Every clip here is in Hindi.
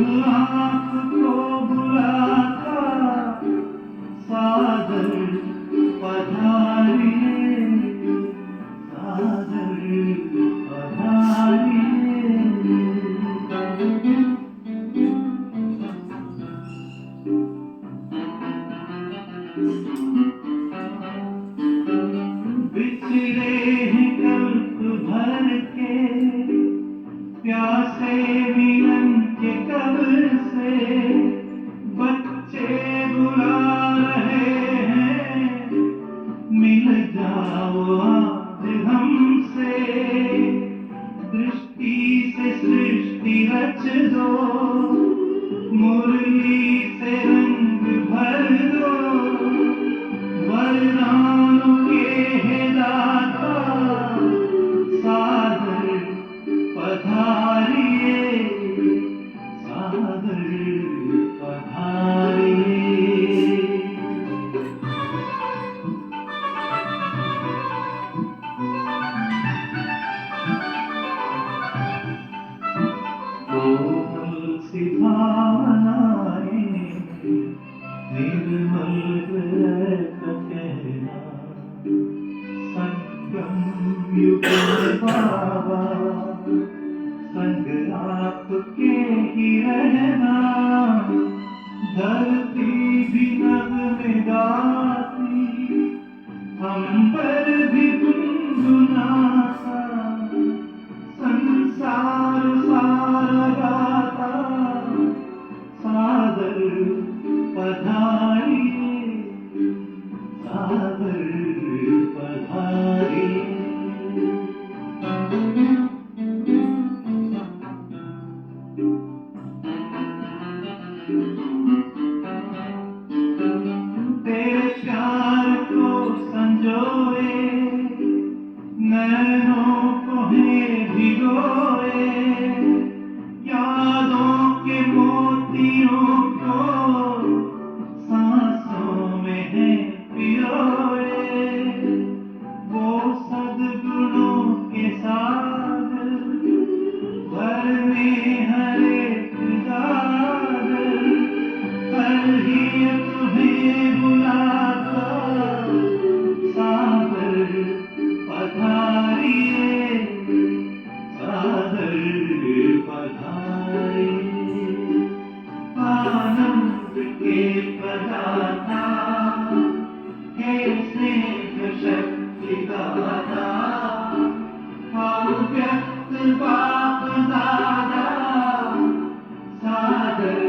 आपको बुलाता सागर पधारिए, सागर पधारिए। बिछड़े हैं कल्प भर के प्यासे मिलन के कब से, बच्चे बुला रहे हैं मिल जाओ आज हमसे। दृष्टि से सृष्टि रच दो, मुरली से रंग भर दो, वरदानों के है दाता सागर पधारिए, सागर पधारिए। कोमल सी भावनाएं, निर्मल हृदय का कहना, संगम युग बाबा, संग आपके ही रहना। धरती भी नगमे गाती, हम पर भी गुनगुनाता, संसार सारा गाता सागर पधारिए, सागर पधारिए। तेरे प्यार को संजोए, नैनों को है भिगोए, यादों के मोतियों को सांसों में है पिरोए। वो सद्गुणों के सागर भरने हर एक गागर, हर ही तुम्हें बुलाता सागर पधारिए, सागर पधारिए। आनंद के प्रदाता हे स्नेह शक्ति दाता, अव्यक्त बाप दादा सागर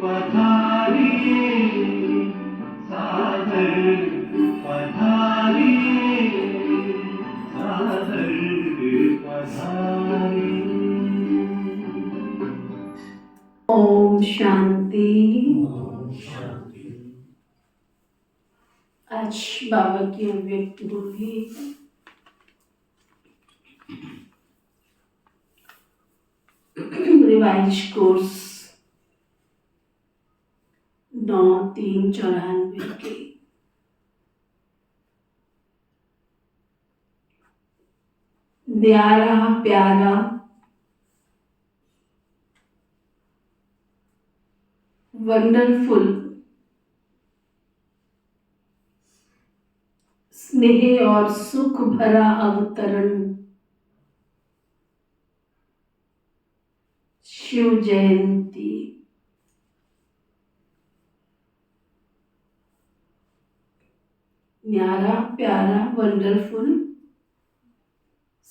पधारिए, सागर पधारिए, सागर पधारिए। ओम शांति। आज बाबा की अव्यक्त होगी। रिवाइज कोर्स 9/3/94 के न्यारा प्यारा वंडरफुल स्नेह और सुख भरा अवतरण शिव जयंती। न्यारा प्यारा वंडरफुल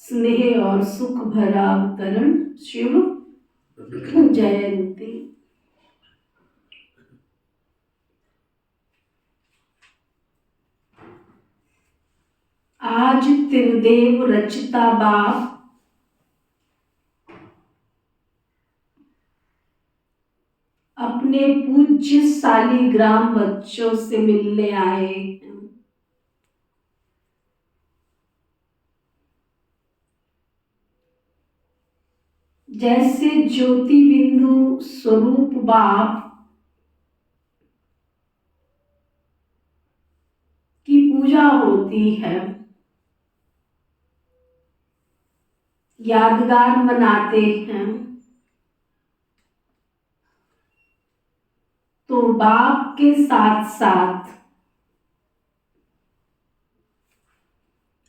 स्नेह और सुख भरा अवतरण शिव जयंती। आज त्रिदेव रचिता बाप अपने पूज्य शालिग्राम बच्चों से मिलने आए हैं। जैसे ज्योति बिंदु स्वरूप बाप की पूजा होती है, यादगार मनाते हैं, तो बाप के साथ साथ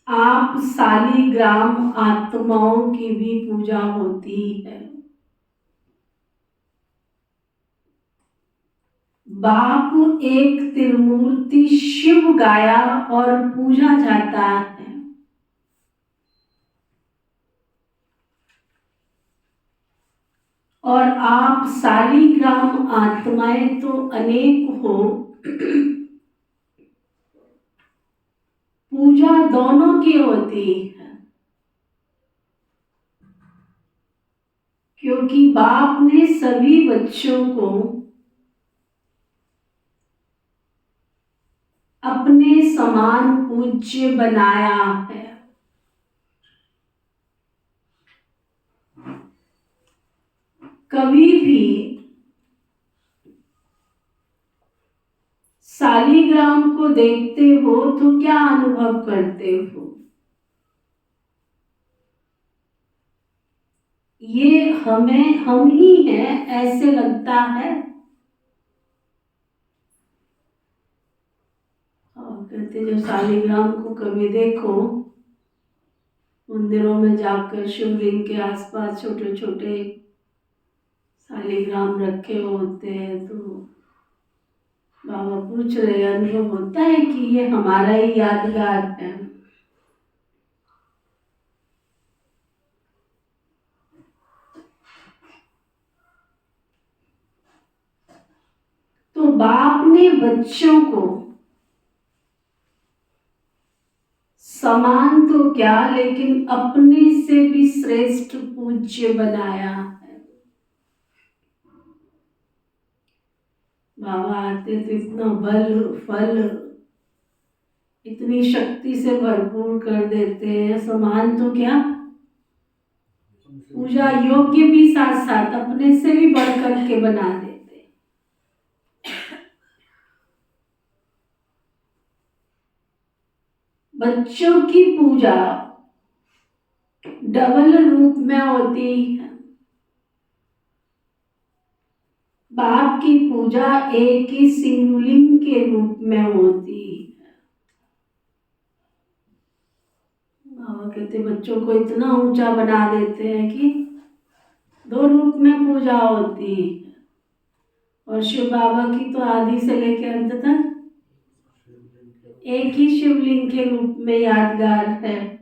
आप शालिग्राम आत्माओं की भी पूजा होती है। बाप एक त्रिमूर्ति शिव गाया और पूजा जाता है। और आप शालिग्राम आत्माएं तो अनेक हो, पूजा दोनों की होती है, क्योंकि बाप ने सभी बच्चों को अपने समान पूज्य बनाया है। कभी भी शालिग्राम को देखते हो तो क्या अनुभव करते हो? ये हम ही हैं ऐसे लगता है। और कहते जो शालिग्राम को कभी देखो, मंदिरों में जाकर शिवलिंग के आसपास छोटे छोटे शालिग्राम रखे होते हैं, तो बाबा पूछ रहे अनुभव होता है कि ये हमारा ही यादगार है। तो बाप ने बच्चों को समान तो क्या, लेकिन अपने से भी श्रेष्ठ पूज्य बनाया है। बाबा आते तो इतना बल फल इतनी शक्ति से भरपूर कर देते हैं, समान तो क्या, पूजा योग्य भी साथ साथ अपने से भी बढ़कर के बना देते। बच्चों की पूजा डबल रूप में होती है। बाप की पूजा एक ही शिवलिंग के रूप में होती है। बाबा कहते बच्चों को इतना ऊंचा बना देते हैं कि दो रूप में पूजा होती है। और शिव बाबा की तो आदि से लेकर अंत तक एक ही शिवलिंग के रूप में यादगार है।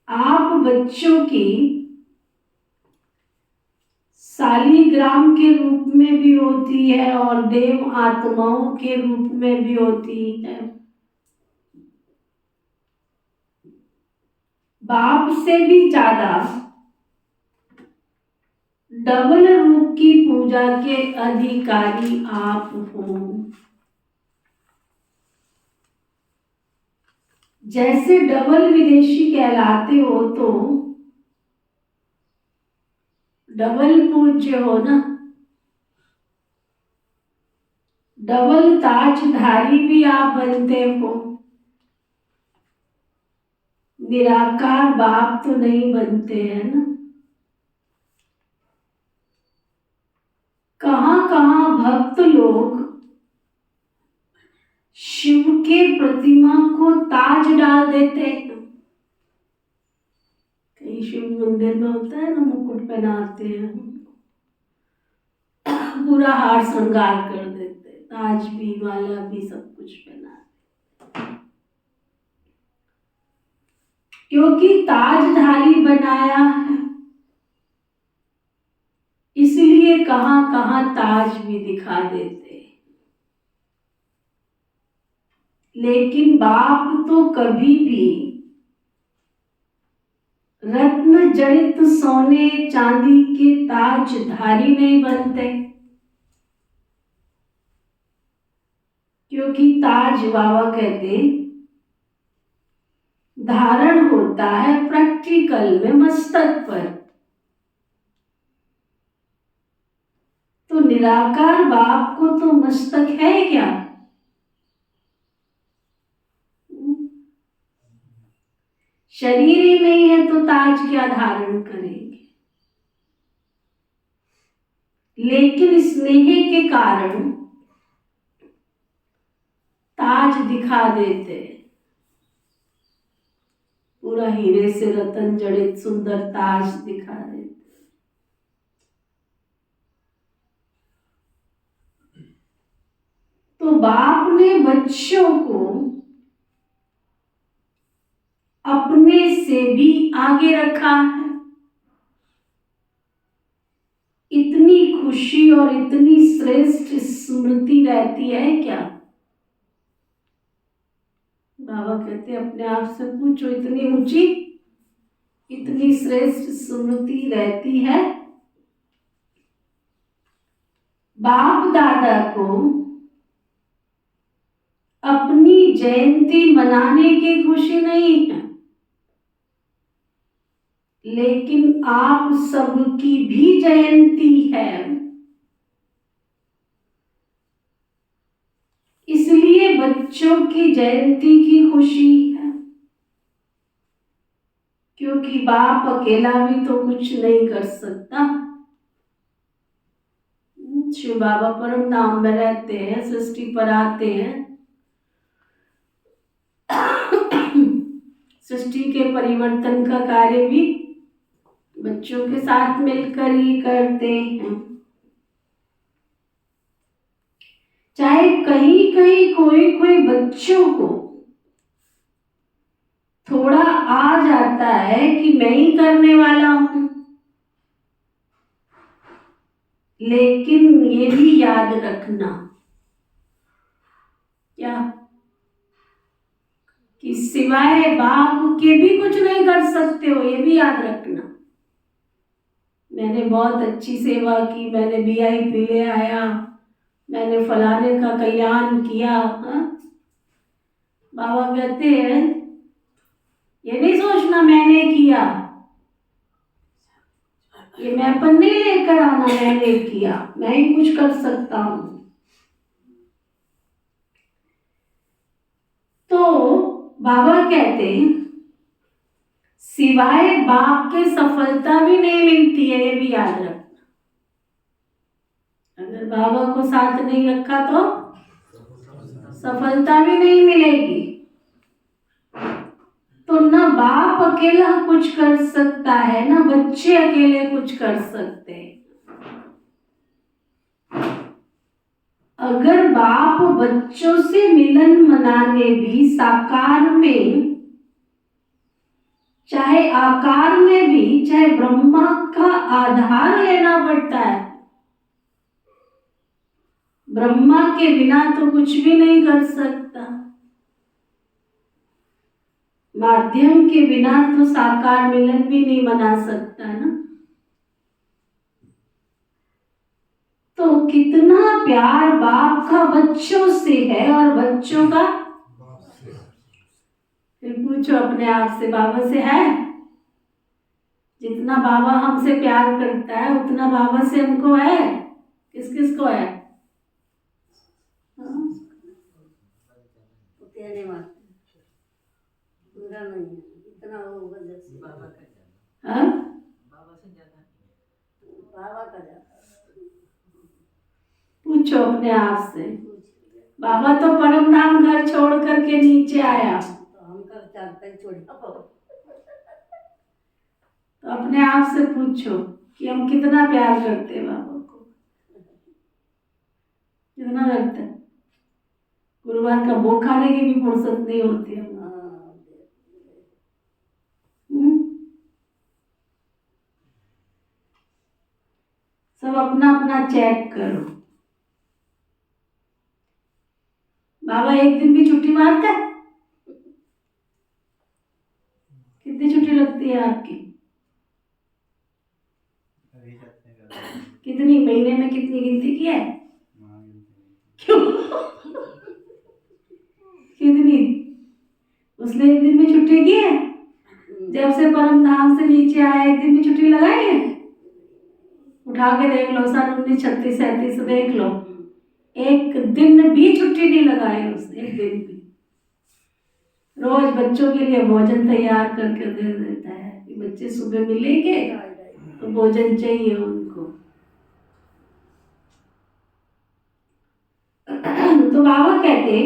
आप बच्चों की शालिग्राम के रूप में भी होती है और देव आत्माओं के रूप में भी होती है। बाप से भी ज्यादा डबल रूप की पूजा के अधिकारी आप हो। जैसे डबल विदेशी कहलाते हो तो डबल पूज्य हो ना। डबल ताजधारी भी आप बनते हो, निराकार बाप तो नहीं बनते हैं ना। कहां कहां भक्त लोग शिव के प्रतिमा को ताज डाल देते हैं। कई शिव मंदिर में होता है ना, मुकुट पहनाते हैं, पूरा हार श्रृंगार कर देते, ताज भी माला भी सब कुछ पहनाते, क्योंकि ताजधारी बनाया है। इसलिए कहां कहां ताज भी दिखा देते। लेकिन बाप तो कभी भी रत्न जड़ित सोने चांदी के ताजधारी नहीं बनते, क्योंकि ताज बाबा कहते धारण होता है प्रैक्टिकल में मस्तक पर। तो निराकार बाप को तो मस्तक है क्या? शरीर ही नहीं है तो ताज क्या धारण करेंगे। लेकिन स्नेह के कारण ताज दिखा देते, पूरा हीरे से रतन जड़ित सुंदर ताज दिखा देते। तो बाप ने बच्चों को अपने से भी आगे रखा है। इतनी खुशी और इतनी श्रेष्ठ स्मृति रहती है क्या? बाबा कहते अपने आप से पूछो, इतनी ऊंची इतनी श्रेष्ठ स्मृति रहती है। बाप दादा को अपनी जयंती मनाने की खुशी नहीं है, लेकिन आप सबकी भी जयंती है। इसलिए बच्चों की जयंती की खुशी है, क्योंकि बाप अकेला भी तो कुछ नहीं कर सकता। शिव बाबा परम धाम में रहते हैं, सृष्टि पर आते हैं, सृष्टि के परिवर्तन का कार्य भी बच्चों के साथ मिलकर ही करते हैं। चाहे कहीं कहीं कोई कोई बच्चों को थोड़ा आ जाता है कि मैं ही करने वाला हूं, लेकिन ये भी याद रखना क्या, कि सिवाय बाप के भी कुछ नहीं कर सकते हो। ये भी याद रखना। मैंने बहुत अच्छी सेवा की, मैंने VIP ले आया, मैंने फलाने का कल्याण किया। हाँ? बाबा कहते हैं ये नहीं सोचना मैंने किया, ये मैंपन नहीं लेकर आना मैंने किया, मैं ही कुछ कर सकता हूं। तो बाबा कहते हैं सिवाय बाप के सफलता भी नहीं मिलती है, ये भी याद रखना। अगर बाबा को साथ नहीं रखा तो सफलता भी नहीं मिलेगी। तो ना बाप अकेला कुछ कर सकता है, ना बच्चे अकेले कुछ कर सकते हैं। अगर बाप बच्चों से मिलन मनाने भी साकार में, चाहे आकार में भी, चाहे ब्रह्मा का आधार लेना पड़ता है। ब्रह्मा के बिना तो कुछ भी नहीं कर सकता, माध्यम के बिना तो साकार मिलन भी नहीं मना सकता ना। तो कितना प्यार बाप का बच्चों से है और बच्चों का फिर पूछो अपने आप से, बाबा से है? जितना बाबा हमसे प्यार करता है उतना बाबा से हमको है। किस किस को है? पूरा नहीं है, इतना होगा जैसे बाबा का ज्यादा। पूछो अपने आप से, बाबा तो परम धाम घर छोड़ करके नीचे आया, तो हम कब चाहते हैं छोड़ना पाओ। तो अपने आप से पूछो कि हम कितना प्यार करते हैं बाबा को, कितना करते हैं। गुरुवार का भोग खाने की भी फुर्सत नहीं होती है। सब अपना अपना चेक करो। बाबा एक दिन भी छुट्टी मारते? कितनी छुट्टी लगती है आपकी? कितनी? महीने में कितनी गिनती की है? क्यों? कितनी? उसने एक दिन में छुट्टी की है? जब से परम धाम से नीचे आया एक दिन भी छुट्टी लगाई है? उठा के देख लो, सन 1936-37 देख लो, एक दिन भी छुट्टी नहीं लगाई उसने, एक दिन भी। रोज बच्चों के लिए भोजन तैयार करके दे देता है कि बच्चे सुबह मिलेंगे तो भोजन चाहिए उनको। तो बाबा कहते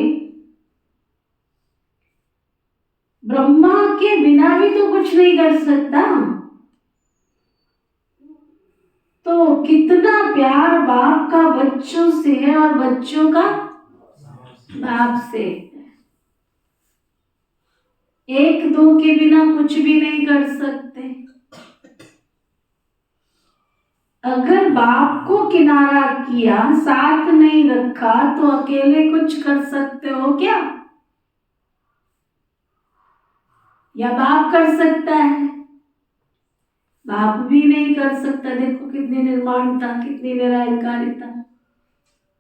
ब्रह्मा के बिना भी तो कुछ नहीं कर सकता, तो कितना प्यार बाप का बच्चों से है और बच्चों का बाप से। एक दो के बिना कुछ भी नहीं कर सकते। अगर बाप को किनारा किया, साथ नहीं रखा, तो अकेले कुछ कर सकते हो क्या? या बाप कर सकता है? बाप भी नहीं कर सकता। देखो कितनी निर्माणता, कितनी निरंकारिता,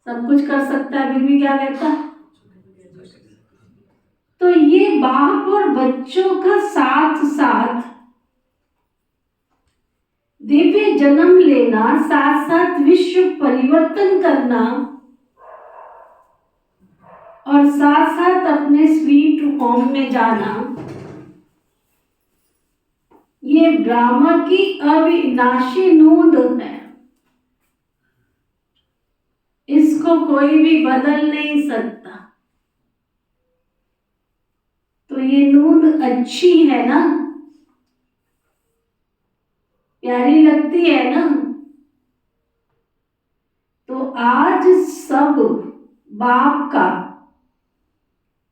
सब कुछ कर सकता है, फिर भी क्या कहता है? तो ये बाप और बच्चों का साथ साथ दिव्य जन्म लेना, साथ साथ विश्व परिवर्तन करना और साथ साथ अपने स्वीट होम में जाना, ये ब्रह्मा की अविनाशी नूंद है। इसको कोई भी बदल नहीं सकता। तो ये नूंद अच्छी है ना, प्यारी लगती है ना। तो आज सब बाप का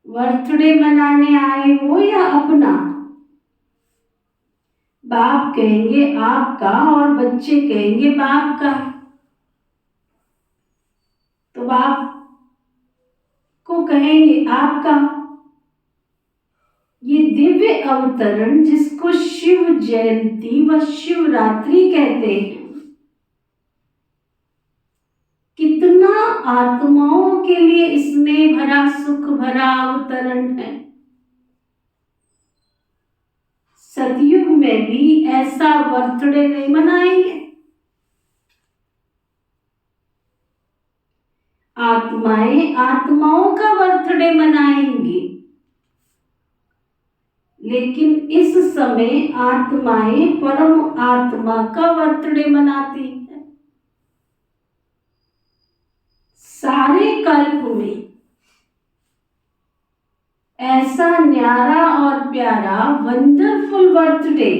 बर्थडे मनाने आए हो या अपना? बाप कहेंगे आपका और बच्चे कहेंगे बाप का। तो बाप को कहेंगे आपका। ये दिव्य अवतरण जिसको शिव जयंती व शिवरात्रि कहते हैं, कितना आत्माओं के लिए इसमें भरा सुख भरा अवतरण है। सतयुग में भी ऐसा बर्थडे नहीं मनाएंगे। आत्माएं आत्माओं का बर्थडे मनाएंगी, लेकिन इस समय आत्माएं परम आत्मा का बर्थडे मनाती है। सारे कल्प में ऐसा न्यारा और प्यारा वंडरफुल बर्थडे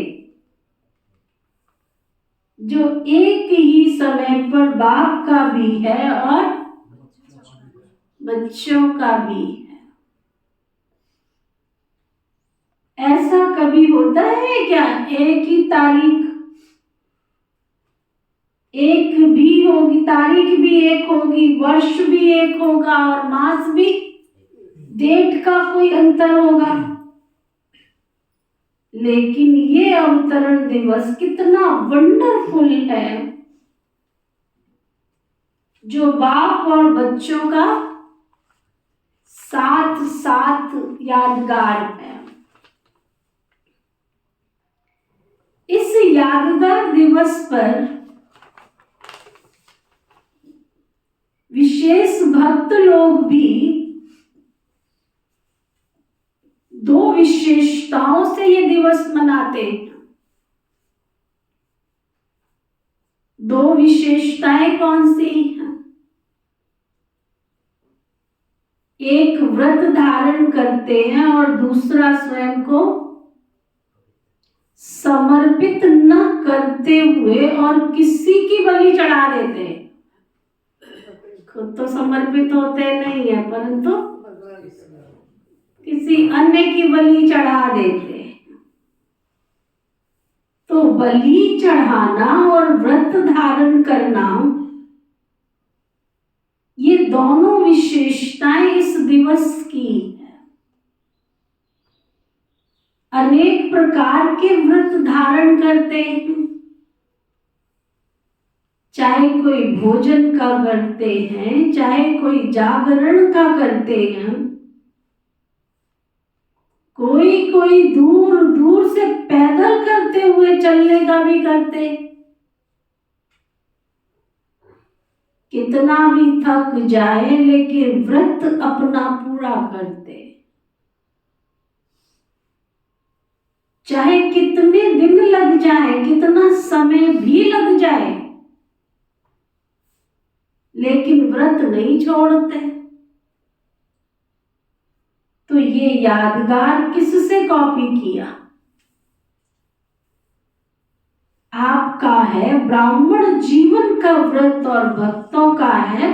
जो एक ही समय पर बाप का भी है और बच्चों का भी है। ऐसा कभी होता है क्या? एक ही तारीख, एक भी होगी, तारीख भी एक होगी, वर्ष भी एक होगा और मास भी, डेट का कोई अंतर होगा। लेकिन ये अवतरण दिवस कितना वंडरफुल है, जो बाप और बच्चों का साथ साथ यादगार है। इस यादगार दिवस पर विशेष भक्त लोग भी दो विशेषताओं से ये दिवस मनाते हैं। दो विशेषताएं कौन सी हैं? एक व्रत धारण करते हैं और दूसरा स्वयं को समर्पित न करते हुए और किसी की बलि चढ़ा देते हैं। खुद तो समर्पित होते नहीं है, परंतु किसी अन्य की बलि चढ़ा देते हैं। तो बलि चढ़ाना और व्रत धारण करना, ये दोनों विशेषताएं इस दिवस की है। अनेक प्रकार के व्रत धारण करते हैं, चाहे कोई भोजन का करते हैं, चाहे कोई जागरण का करते हैं, कोई कोई दूर दूर से पैदल करते हुए चलने का भी करते। कितना भी थक जाए लेकिन व्रत अपना पूरा करते। चाहे कितने दिन लग जाए, कितना समय भी लग जाए, लेकिन व्रत नहीं छोड़ते। तो ये यादगार किससे कॉपी किया? आपका है ब्राह्मण जीवन का व्रत और भक्तों का है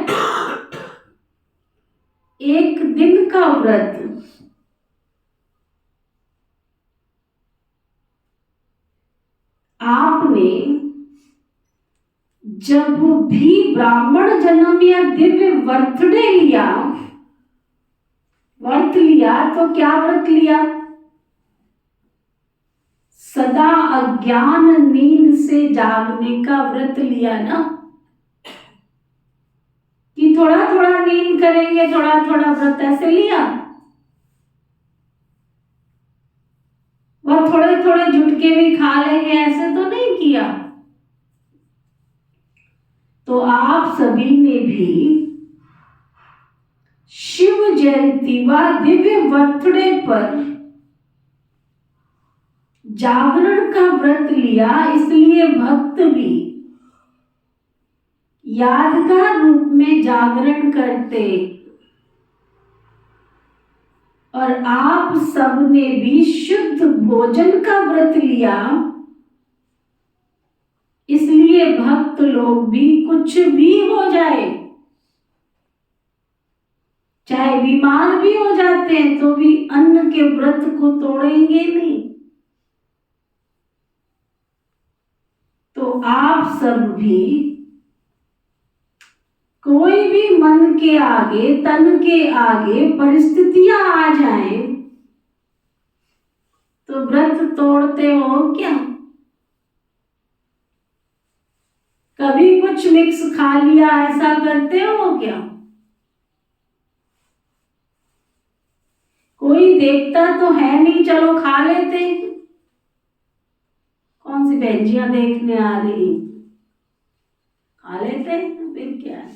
एक दिन का व्रत। आपने जब भी ब्राह्मण जन्म या दिव्य बर्थडे लिया, व्रत लिया, तो क्या व्रत लिया? सदा अज्ञान नींद से जागने का व्रत लिया ना, कि थोड़ा थोड़ा नींद करेंगे, थोड़ा थोड़ा व्रत, ऐसे लिया? वह थोड़े थोड़े झुटके भी खा लेंगे, ऐसे तो नहीं किया। तो आप सभी ने भी शिव जयंती व दिव्य बर्थडे पर जागरण का व्रत लिया, इसलिए भक्त भी यादगार रूप में जागरण करते। और आप सबने भी शुद्ध भोजन का व्रत लिया, इसलिए भक्त लोग भी कुछ भी हो जाए, चाहे बीमार भी हो जाते हैं, तो भी अन्न के व्रत को तोड़ेंगे नहीं। तो आप सब भी कोई भी मन के आगे, तन के आगे परिस्थितियां आ जाएं, तो व्रत तोड़ते हो क्या? कभी कुछ मिक्स खा लिया, ऐसा करते हो क्या? कोई देखता तो है नहीं, चलो खा लेते हैं। कौन सी बहनजियां देखने आ रही, खा लेते हैं, फिर क्या है?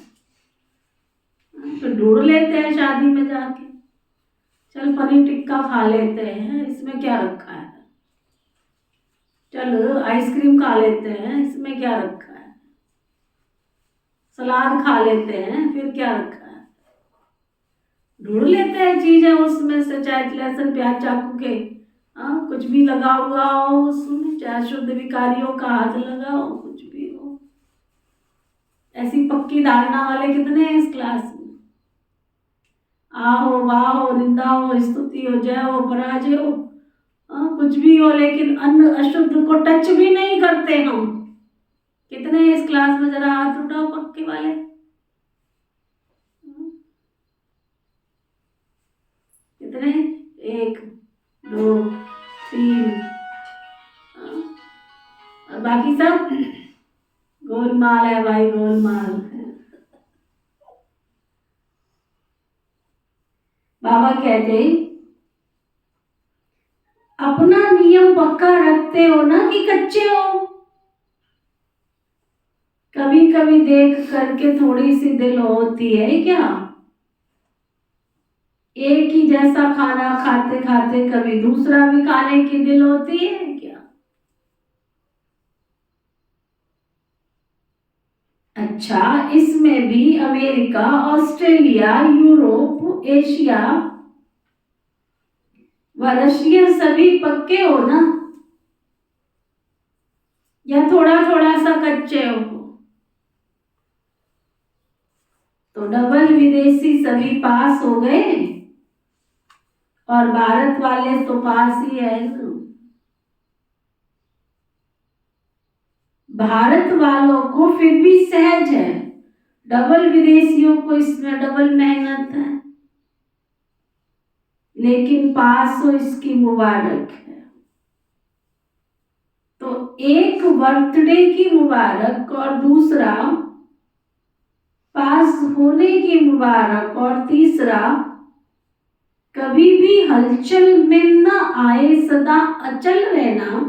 तो ढूंढ लेते हैं शादी में जाके, चल पनीर टिक्का खा लेते हैं, इसमें क्या रखा है? चल आइसक्रीम खा लेते हैं, इसमें क्या रखा है? सलाद खा लेते हैं, फिर क्या रखा है? ढूंढ लेते हैं चीजें उसमें से, चाहे लहसुन प्याज चाकू के कुछ भी लगा हुआ हो उसमें, चाहे शुद्ध विकारियों का हाथ लगा हो, कुछ भी हो। ऐसी पक्की धारणा वाले कितने हैं इस क्लास में? आहो वाहो, निंदा हो, स्तुति हो, जय हो, पराजय हो, कुछ भी हो, लेकिन अन्न अशुद्ध को टच भी नहीं करते हम। कितने हैं इस क्लास में? जरा हाथ उठाओ पक्के वाले। कितने? 1 2 3। और बाकी सब गोलमाल है भाई, गोलमाल। बाबा कहते अपना नियम पक्का रखते हो ना कि कच्चे हो? कभी कभी देख करके थोड़ी सी दिल होती है क्या? एक ही जैसा खाना खाते खाते कभी दूसरा भी खाने की दिल होती है क्या? अच्छा, इसमें भी अमेरिका, ऑस्ट्रेलिया, यूरोप, एशिया व रशिया सभी पक्के हो ना, या थोड़ा थोड़ा सा कच्चे हो? तो डबल विदेशी सभी पास हो गए, और भारत वाले तो पास ही है ना। भारत वालों को फिर भी सहज है, डबल विदेशियों को इसमें डबल मेहनत है, लेकिन पास हो इसकी मुबारक है। तो एक बर्थडे की मुबारक, और दूसरा पास होने की मुबारक, और तीसरा कभी भी हलचल में न आए, सदा अचल रहना,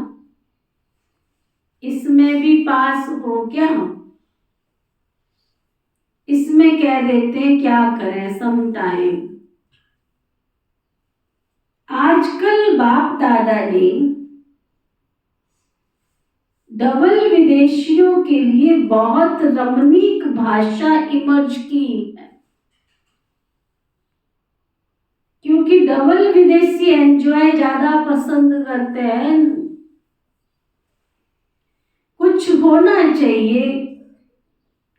इसमें भी पास हो क्या? इसमें कह देते हैं क्या करें सम टाइम। आजकल बाप दादा ने डबल विदेशियों के लिए बहुत रमणीक भाषा इमर्ज की है, क्योंकि डबल विदेशी एंजॉय ज्यादा पसंद करते हैं। कुछ होना चाहिए,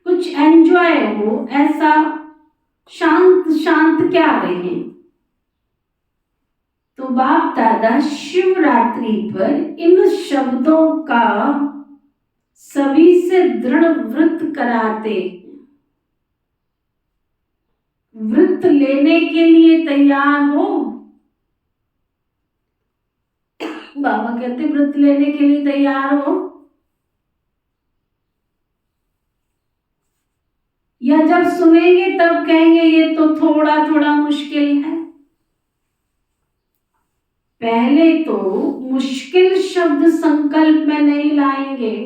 कुछ एंजॉय हो, ऐसा शांत शांत क्या रहे। तो बाप दादा शिवरात्रि पर इन शब्दों का सभी से दृढ़ व्रत कराते। व्रत लेने के लिए तैयार हो? बाबा कहते व्रत लेने के लिए तैयार हो? या जब सुनेंगे तब कहेंगे ये तो थोड़ा थोड़ा मुश्किल है? पहले तो मुश्किल शब्द संकल्प में नहीं लाएंगे।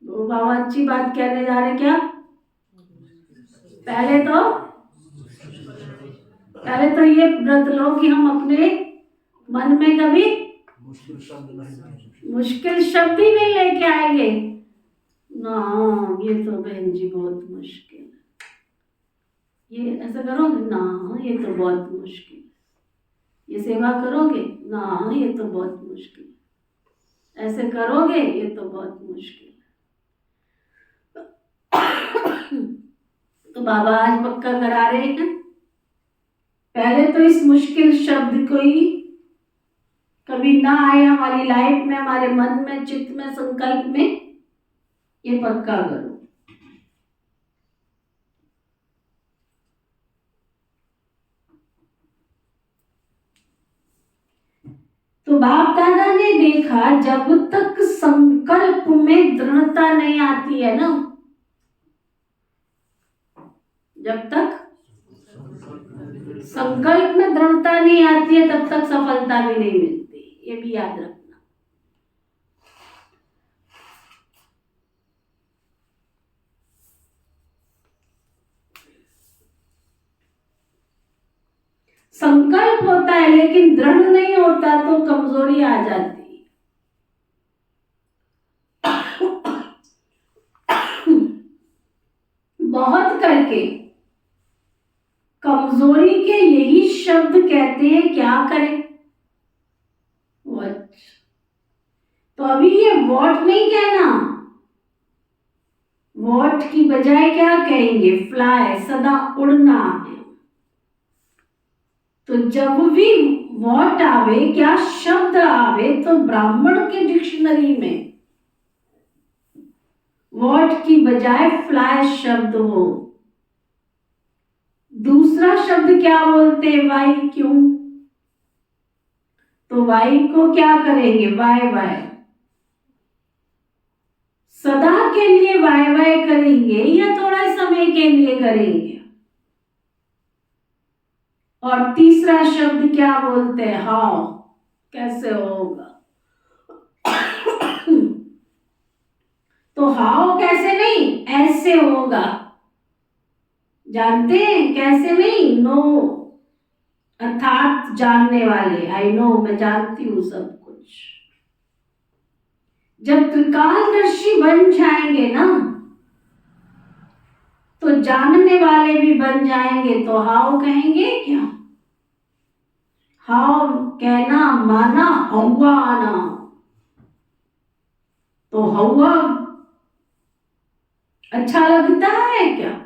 तो बाबा अच्छी बात कहने जा रहे क्या? पहले तो ये व्रत लो कि हम अपने मन में कभी मुश्किल शब्द ही नहीं लेके आएंगे ना। ये तो बहन जी बहुत मुश्किल है, ये ऐसा करोगे ना, ये तो बहुत मुश्किल है, ये सेवा करोगे ना, ये तो बहुत मुश्किल है, ऐसे करोगे ये तो बहुत मुश्किल है। तो बाबा आज पक्का करा रहे हैं, पहले तो इस मुश्किल शब्द को ही कभी ना आए हमारी लाइफ में, हमारे मन में, चित्त में, संकल्प में, ये पक्का करो। तो बाप दादा ने देखा जब तक संकल्प में दृढ़ता नहीं आती है ना, जब तक संकल्प में दृढ़ता नहीं आती है तब तक सफलता भी नहीं मिलती, ये भी याद रखना। संकल्प होता है लेकिन दृढ़ नहीं होता तो कमजोरी आ जाती है। बहुत करके कमजोरी के यही शब्द कहते हैं क्या करें, वॉट। तो अभी ये वॉट नहीं कहना, वॉट की बजाय क्या कहेंगे, फ्लाई, सदा उड़ना है। तो जब भी वॉट आवे, क्या शब्द आवे, तो ब्राह्मण के डिक्शनरी में वॉट की बजाय फ्लाई शब्द हो। दूसरा शब्द क्या बोलते हैं, वाई, क्यों? तो वाई को क्या करेंगे, वाय वाय। सदा के लिए वाय वाय करेंगे या थोड़ा समय के लिए करेंगे? और तीसरा शब्द क्या बोलते हैं, हाउ, कैसे होगा। तो हाउ कैसे नहीं, ऐसे होगा। जानते हैं कैसे नहीं, नो अर्थात जानने वाले, आई नो, मैं जानती हूं सब कुछ। जब त्रिकालदर्शी बन जाएंगे ना तो जानने वाले भी बन जाएंगे। तो हाउ कहेंगे क्या, हाउ कहना माना हवा आना। तो हवा अच्छा लगता है क्या?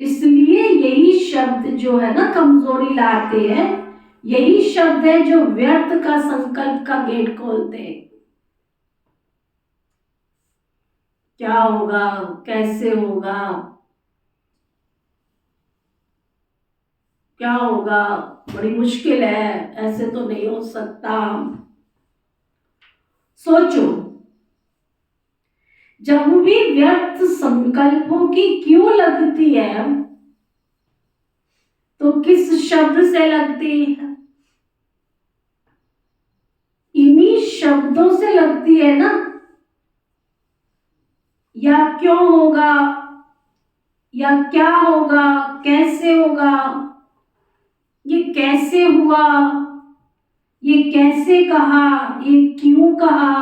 इसलिए यही शब्द जो है ना कमजोरी लाते हैं, यही शब्द है जो व्यर्थ का संकल्प का गेट खोलते हैं। क्या होगा, कैसे होगा, क्या होगा, बड़ी मुश्किल है, ऐसे तो नहीं हो सकता। सोचो, जब भी व्यर्थ संकल्पों की क्यों लगती है, तो किस शब्द से लगती है? इन्हीं शब्दों से लगती है ना। या क्यों होगा, या क्या होगा, कैसे होगा, ये कैसे हुआ, ये कैसे कहा, ये क्यों कहा,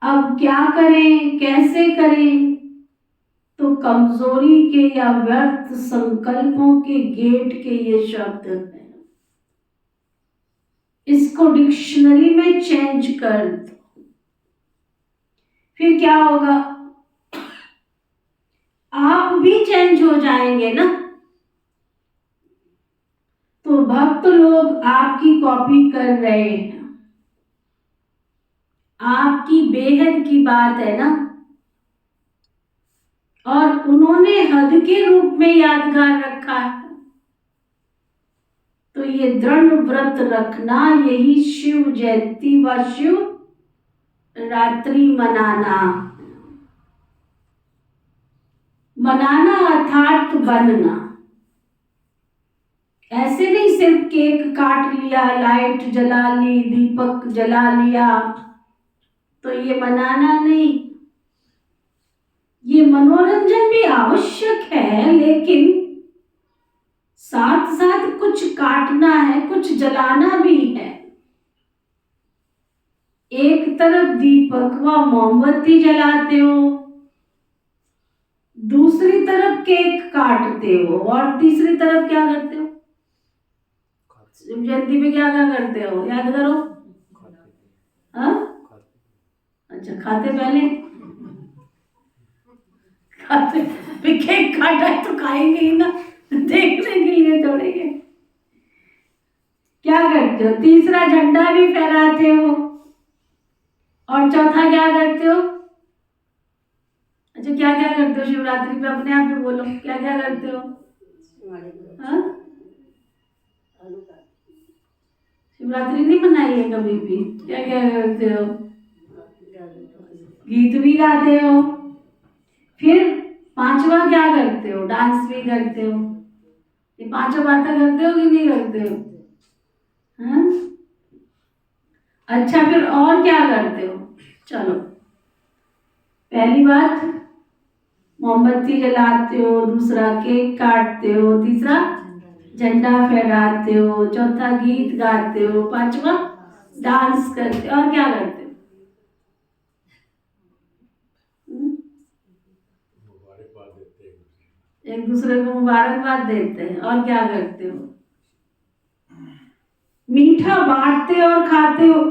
अब क्या करें, कैसे करें। तो कमजोरी के या व्यर्थ संकल्पों के गेट के ये शब्द हैं। इसको डिक्शनरी में चेंज कर दो, फिर क्या होगा, आप भी चेंज हो जाएंगे ना। तो भक्त लोग आपकी कॉपी कर रहे हैं, आपकी बेहद की बात है ना, और उन्होंने हद के रूप में यादगार रखा है। तो ये दृढ़ व्रत रखना, यही शिव जयंती व शिव रात्रि मनाना। मनाना अर्थात बनना। ऐसे नहीं सिर्फ केक काट लिया, लाइट जला ली, दीपक जला लिया, तो ये मनाना नहीं। ये मनोरंजन भी आवश्यक है, लेकिन साथ साथ कुछ काटना है, कुछ जलाना भी है। एक तरफ दीपक व मोमबत्ती जलाते हो, दूसरी तरफ केक काटते हो, और तीसरी तरफ क्या करते हो, शिव जयंती पे क्या क्या करते हो, याद करो। हाँ, अच्छा, खाते पहले, खाते केक काटा है तो खाएंगे ही ना, देखने के लिए तोड़ेंगे। क्या करते हो, तीसरा झंडा भी फहराते हो, और चौथा क्या करते हो। अच्छा, क्या क्या करते हो शिवरात्रि पे, अपने आप में बोलो, क्या क्या करते हो। हाँ, शिवरात्रि नहीं मनाई है कभी भी, क्या क्या करते हो, गीत भी गाते हो, फिर पांचवा क्या करते हो, डांस भी करते हो। ये पांचों बातें करते हो कि नहीं करते हो। हाँ? अच्छा, फिर और क्या करते हो। चलो, पहली बात मोमबत्ती जलाते हो, दूसरा केक काटते हो, तीसरा झंडा फहराते हो, चौथा गीत गाते हो, पांचवा डांस करते हो, और क्या करते हो। एक दूसरे को मुबारकबाद देते हैं, और क्या करते हो, मीठा बांटते और खाते हो।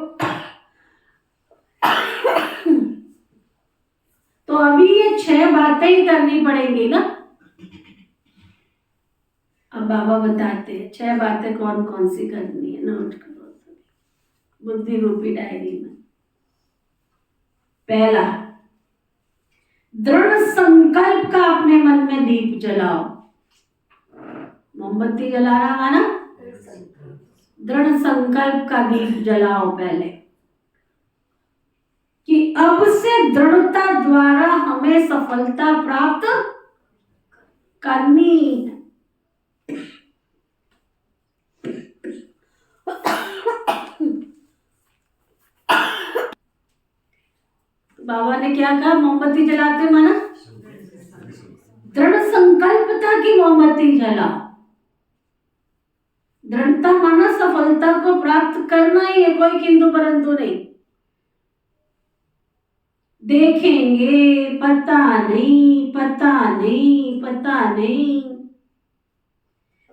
तो अभी ये 6 बातें ही करनी पड़ेंगी ना। अब बाबा बताते हैं 6 बातें कौन कौन सी करनी है, नोट करो बुद्धि रूपी डायरी में। पहला, दृढ़ संकल्प का अपने मन में दीप जलाओ। मोमबत्ती जला रहा है ना, दृढ़ संकल्प का दीप जलाओ पहले, कि अब से दृढ़ता द्वारा हमें सफलता प्राप्त करनी है। बाबा ने क्या कहा, मोमबत्ती जलाते माना दृढ़ संकल्प था कि मोमबत्ती जला। दृढ़ता माना सफलता को प्राप्त करना ही है, कोई किंतु परंतु नहीं। देखेंगे, पता नहीं, पता नहीं, पता नहीं,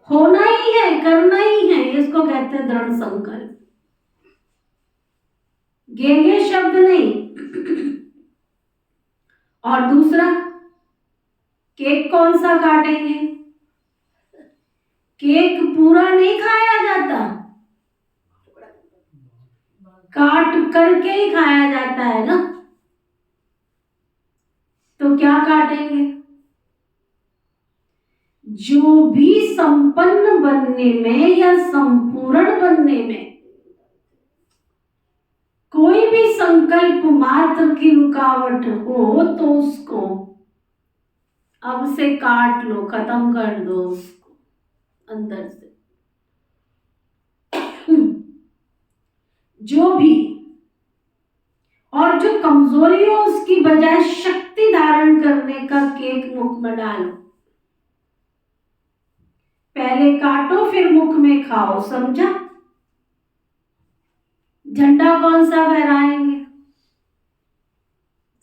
होना ही है, करना ही है, इसको कहते हैं दृढ़ संकल्प। गेंगे शब्द नहीं। और दूसरा, केक कौन सा काटेंगे, केक पूरा नहीं खाया जाता, काट करके ही खाया जाता है ना। तो क्या काटेंगे, जो भी संपन्न बनने में या संपूर्ण बनने में कोई भी संकल्प मात्र की रुकावट हो, तो उसको अब से काट लो, खत्म कर दो उसको अंदर से। जो भी और जो कमजोरी हो, उसकी बजाय शक्ति धारण करने का केक मुख में डालो। पहले काटो फिर मुख में खाओ, समझा। झंडा कौन सा फहराएंगे?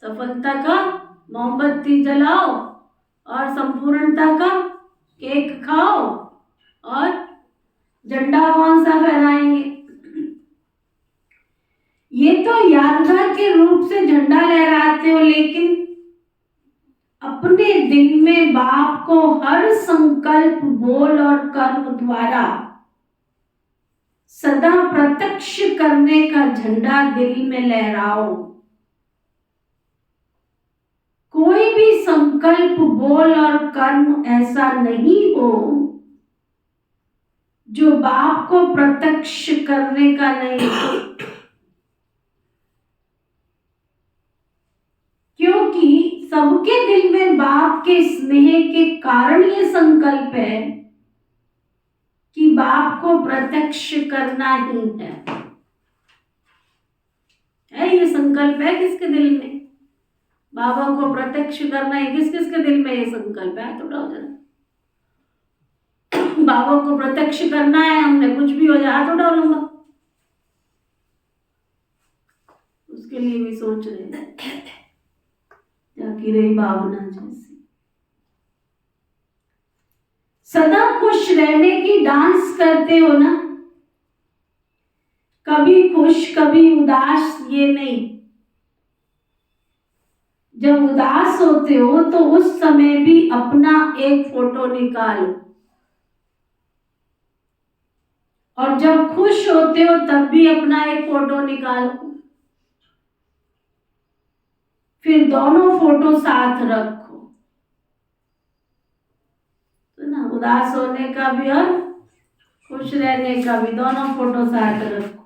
सफलता का मोमबत्ती जलाओ और संपूर्णता का केक खाओ, और झंडा कौन सा फहराएंगे? ये तो यादगार के रूप से झंडा लहराते हो, लेकिन अपने दिल में बाप को हर संकल्प, बोल और कर्म द्वारा सदा प्रत्यक्ष करने का झंडा दिल में लहराओ। कोई भी संकल्प, बोल और कर्म ऐसा नहीं हो जो बाप को प्रत्यक्ष करने का नहीं हो, क्योंकि सबके दिल में बाप के स्नेह के कारण ये संकल्प है कि बाप को प्रत्यक्ष करना ही है। ये संकल्प है किसके दिल में? बाबा को प्रत्यक्ष करना है। किस किस के दिल में ये संकल्प है? तो उठाओ जरा। बाबा को प्रत्यक्ष करना है, हमने कुछ भी हो जाए हाथ उठा लूंगा। उसके लिए भी सोच रहे हैं जाकी रही भावना जैसी। सदा खुश रहने की डांस करते हो ना, कभी खुश कभी उदास, ये नहीं। जब उदास होते हो तो उस समय भी अपना एक फोटो निकालो, और जब खुश होते हो तब भी अपना एक फोटो निकालो। फिर दोनों फोटो साथ रखो, तो ना, उदास होने का भी और खुश रहने का भी, दोनों फोटो साथ रखो।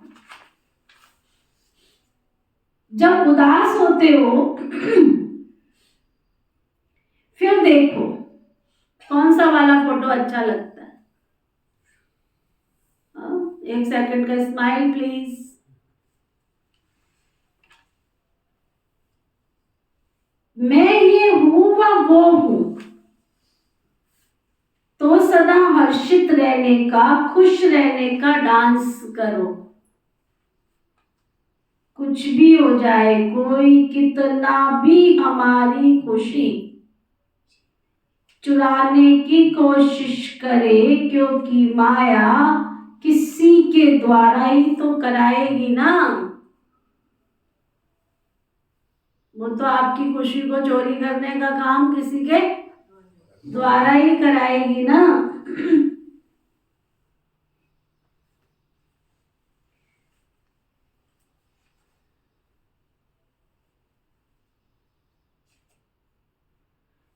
जब उदास होते हो फिर देखो कौन सा वाला फोटो अच्छा लगता है। एक सेकंड का स्माइल प्लीज। मैं ये हूं व वो हूं, तो सदा हर्षित रहने का, खुश रहने का डांस करो। कुछ भी हो जाए, कोई कितना भी हमारी खुशी चुराने की कोशिश करे, क्योंकि माया किसी के द्वारा ही तो कराएगी ना। वो तो आपकी खुशी को चोरी करने का काम किसी के द्वारा ही कराएगी ना।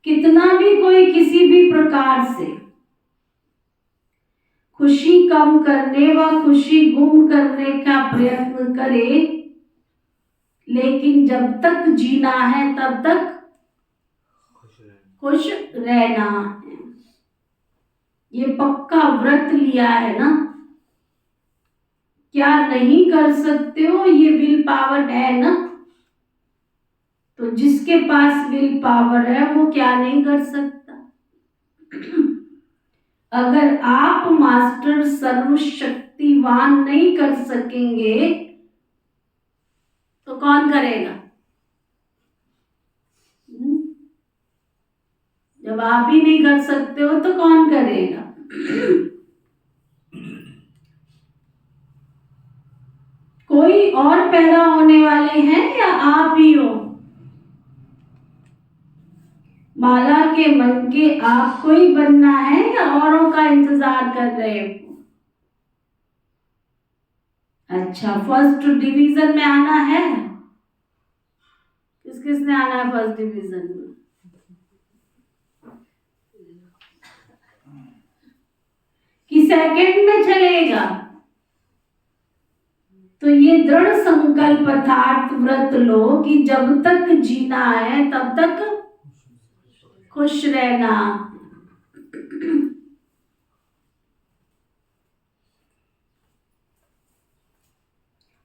कितना भी कोई किसी भी प्रकार से खुशी कम करने व खुशी गुम करने का प्रयत्न करे, लेकिन जब तक जीना है तब तक खुश रहना है। ये पक्का व्रत लिया है ना। क्या नहीं कर सकते हो, ये विल पावर है ना। तो जिसके पास विल पावर है वो क्या नहीं कर सकता। अगर आप मास्टर सर्वशक्तिवान नहीं कर सकेंगे तो कौन करेगा? जब आप ही नहीं कर सकते हो तो कौन करेगा? कोई और पैदा होने वाले हैं या आप ही हो? माला के मन के आपको ही बनना है या औरों का इंतजार कर रहे हो? अच्छा, फर्स्ट डिवीजन में आना है? किस किसने आना है फर्स्ट डिवीजन में? कि सेकंड में चलेगा? तो ये दृढ़ संकल्प अर्थात व्रत लो कि जब तक जीना है तब तक खुश रहना।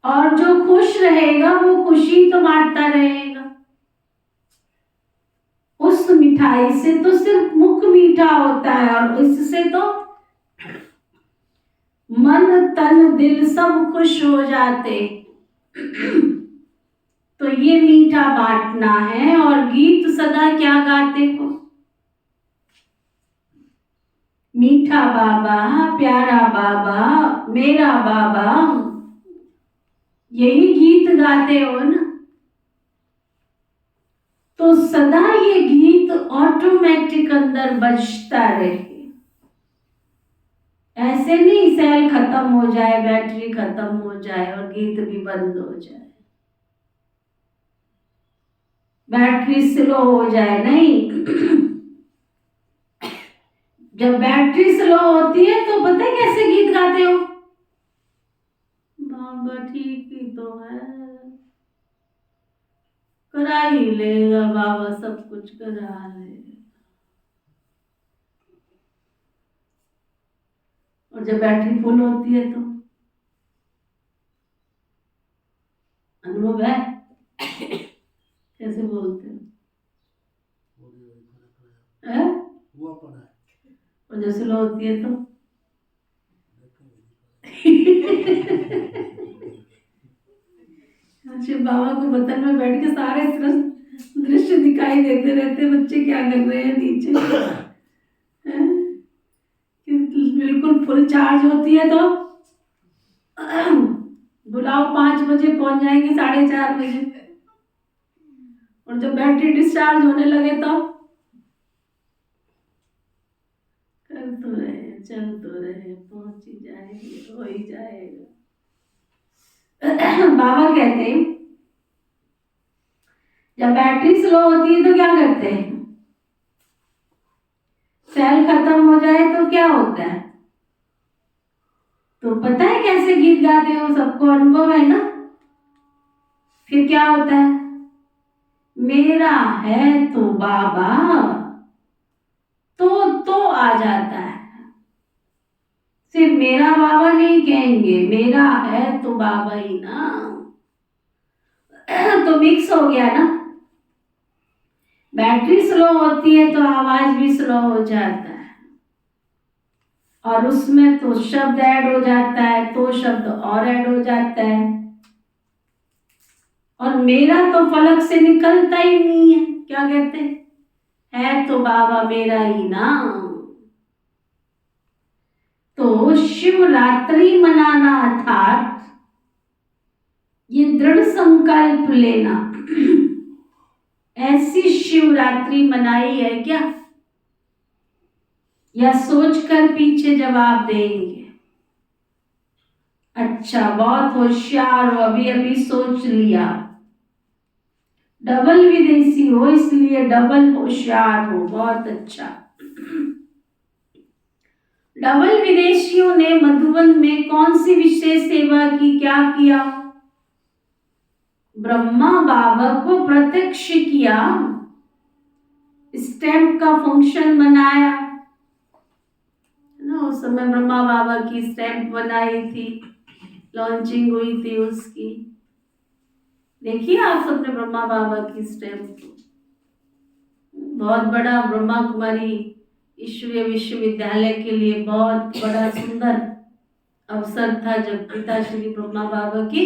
और जो खुश रहेगा वो खुशी तो बांटता रहेगा। उस मिठाई से तो सिर्फ मुख मीठा होता है, और इससे तो मन तन दिल सब खुश हो जाते। तो ये मीठा बांटना है। और गीत सदा क्या गाते हो? मीठा बाबा, प्यारा बाबा, मेरा बाबा, यही गीत गाते हो ना। तो सदा ये गीत ऑटोमेटिक अंदर बजता रहे। ऐसे नहीं सेल खत्म हो जाए, बैटरी खत्म हो जाए और गीत भी बंद हो जाए, बैटरी स्लो हो जाए, नहीं। जब बैटरी स्लो होती है तो पता है कैसे गीत गाते हो? बाबा ठीक ही तो है, करा ही लेगा बाबा, सब कुछ करा लेगा। और जब बैटरी फुल होती है तो अनुभव है? कैसे बोलते हो? और जब स्लो होती है तो शिव बाबा को बतन में बैठ के सारे दृश्य दिखाई देते रहते, बच्चे क्या कर रहे हैं नीचे। हैं? बिल्कुल फुल चार्ज होती है तो बुलाओ 5 बजे पहुंच जाएंगे, 4:30 बजे। और जब बैटरी डिस्चार्ज होने लगे तो कर तो रहे, चल तो रहे, पहुंच ही जाएंगे, हो ही जाएगा। बाबा कहते हैं जब बैटरी स्लो होती है तो क्या करते हैं? सेल खत्म हो जाए तो क्या होता है? तो पता है कैसे गीत गाते हो, सबको अनुभव है ना। फिर क्या होता है? मेरा है तो बाबा, तो आ जाता है। सिर्फ मेरा बाबा नहीं कहेंगे, मेरा है तो बाबा ही ना। तो मिक्स हो गया ना। बैटरी स्लो होती है तो आवाज भी स्लो हो जाता है, और उसमें तो शब्द ऐड हो जाता है, तो शब्द और ऐड हो जाता है, और मेरा तो फलक से निकलता ही नहीं है। क्या कहते है तो बाबा मेरा ही ना। तो शिवरात्रि मनाना अर्थात ये दृढ़ संकल्प लेना। ऐसी शिवरात्रि मनाई है क्या? या सोचकर पीछे जवाब देंगे? अच्छा, बहुत होशियार हो, अभी अभी सोच लिया। डबल विदेशी हो इसलिए डबल होशियार हो, बहुत अच्छा। डबल विदेशियों ने मधुबन में कौन सी विशेष सेवा की, क्या किया? ब्रह्मा बाबा को प्रत्यक्ष किया, स्टैंप का फंक्शन बनाया ना। उस समय ब्रह्मा बाबा की स्टैंप बनाई थी, लॉन्चिंग हुई थी उसकी। देखिए आप सबने ब्रह्मा बाबा की स्टैंप, बहुत बड़ा ब्रह्मा कुमारी ईश्वरीय विश्वविद्यालय के लिए बहुत बड़ा सुंदर अवसर था जब पिता श्री ब्रह्मा बाबा की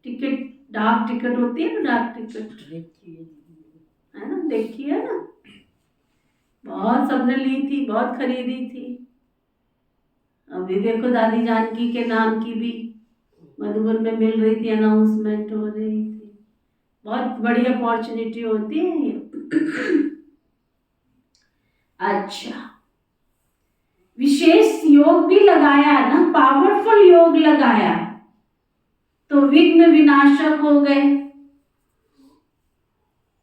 टिकट, डाक टिकट होती है ना, डाक टिकट है ना, देखी है ना, बहुत सबने ली थी, बहुत खरीदी थी। अभी देखो दादी जानकी के नाम की भी मधुबन में मिल रही थी, अनाउंसमेंट हो रही थी। बहुत बड़ी अपॉर्चुनिटी होती है ये। अच्छा, विशेष योग भी लगाया ना, पावरफुल योग लगाया तो विघ्न विनाशक हो गए।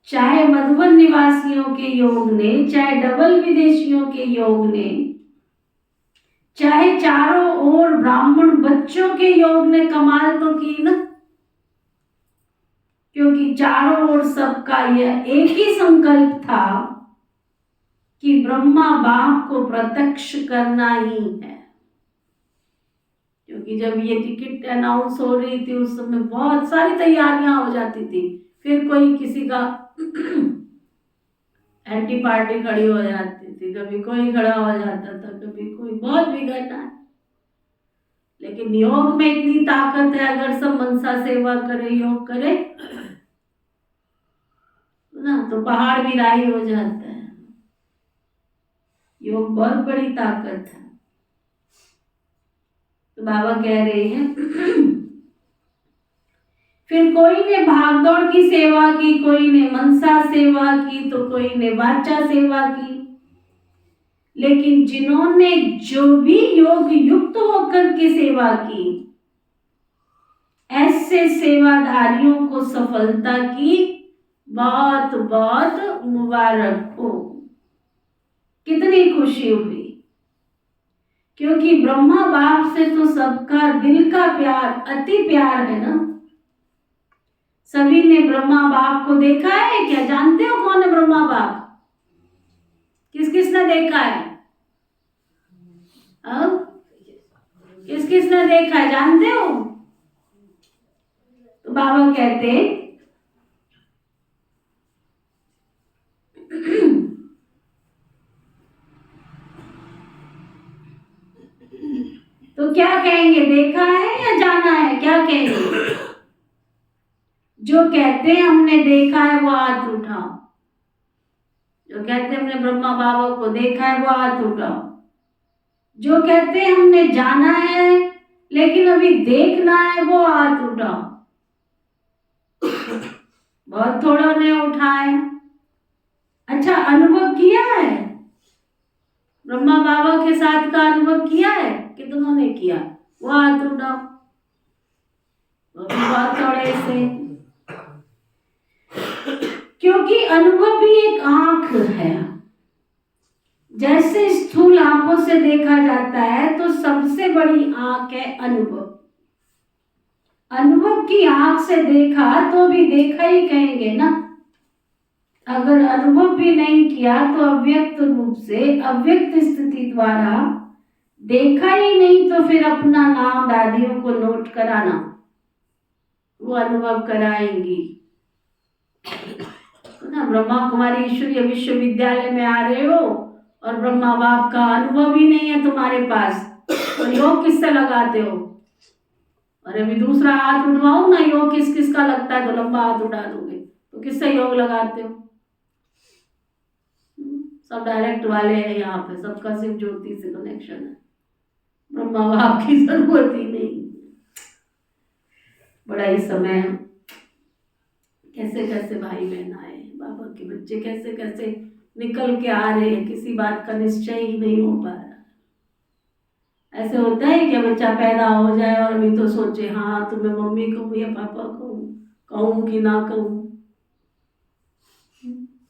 चाहे मधुबन निवासियों के योग ने, चाहे डबल विदेशियों के योग ने, चाहे चारों ओर ब्राह्मण बच्चों के योग ने कमाल तो की ना। क्योंकि चारों ओर सबका यह एक ही संकल्प था कि ब्रह्मा बाप को प्रत्यक्ष करना ही है। क्योंकि जब ये टिकट अनाउंस हो रही थी उस समय बहुत सारी तैयारियां हो जाती थी, फिर कोई किसी का एंटी पार्टी खड़ी हो जाती थी, कभी कोई खड़ा हो जाता था, कभी कोई, बहुत बिगड़ना है। लेकिन लेकिन योग में इतनी ताकत है, अगर सब मनसा सेवा करे, योग करे ना, तो पहाड़ भी राई हो जाता है। योग बहुत बड़ी ताकत है। तो बाबा कह रहे हैं फिर कोई ने भागदौड़ की सेवा की, कोई ने मनसा सेवा की, तो कोई ने वाचा सेवा की। लेकिन जिन्होंने जो भी योग युक्त होकर के सेवा की, ऐसे सेवाधारियों को सफलता की बहुत बहुत मुबारक हो। कितनी खुशी हुई, क्योंकि ब्रह्मा बाप से तो सबका दिल का प्यार, अति प्यार है ना। सभी ने ब्रह्मा बाप को देखा है क्या? जानते हो कौन है ब्रह्मा बाप? किस किस ने देखा है? अब किस किस ने देखा है, जानते हो? तो बाबा कहते तो क्या कहेंगे, देखा है या जाना है? क्या कहेंगे? जो कहते हैं हमने देखा है वो हाथ उठाओ। जो कहते हैं हमने ब्रह्मा बाबा को देखा है वो हाथ उठाओ। जो कहते हैं हमने जाना है लेकिन अभी देखना है वो हाथ उठाओ। बहुत थोड़ों ने उठाए। अच्छा, अनुभव किया है? ब्रह्मा बाबा के साथ का अनुभव किया है? कितनों ने किया? वो हाथ उठाओ। बहुत थोड़े से, क्योंकि अनुभव भी एक आंख है। जैसे स्थूल आंखों से देखा जाता है, तो सबसे बड़ी आंख है अनुभव। अनुभव की आंख से देखा तो भी देखा ही कहेंगे ना। अगर अनुभव भी नहीं किया तो अव्यक्त रूप से, अव्यक्त स्थिति द्वारा देखा ही नहीं, तो फिर अपना नाम दादियों को नोट कराना, वो अनुभव कराएंगी ना। ब्रह्मा कुमारी ईश्वरीय विश्वविद्यालय में आ रहे हो और ब्रह्मा बाप का अनुभव ही नहीं है तुम्हारे पास, तो योग किससे लगाते हो? और अभी दूसरा हाथ उठवाओ ना, योग किस किस का लगता है, तो लंबा हाथ उठा दोगे, तो किससे योग लगाते हो? सब डायरेक्ट वाले हैं यहाँ पे, सबका सिर्फ ज्योति से कनेक्शन है, ब्रह्मा बाप की जरूरत ही नहीं। बड़ा ही समय, कैसे कैसे भाई बहन आए, बाबा के बच्चे कैसे कैसे निकल के आ रहे हैं, किसी बात का निश्चय ही नहीं हो पा रहा। ऐसे होता है कि बच्चा पैदा हो जाए और अभी तो सोचे हाँ तो मैं मम्मी कहूँ या पापा कहूँ, कहूँ कि ना कहूँ,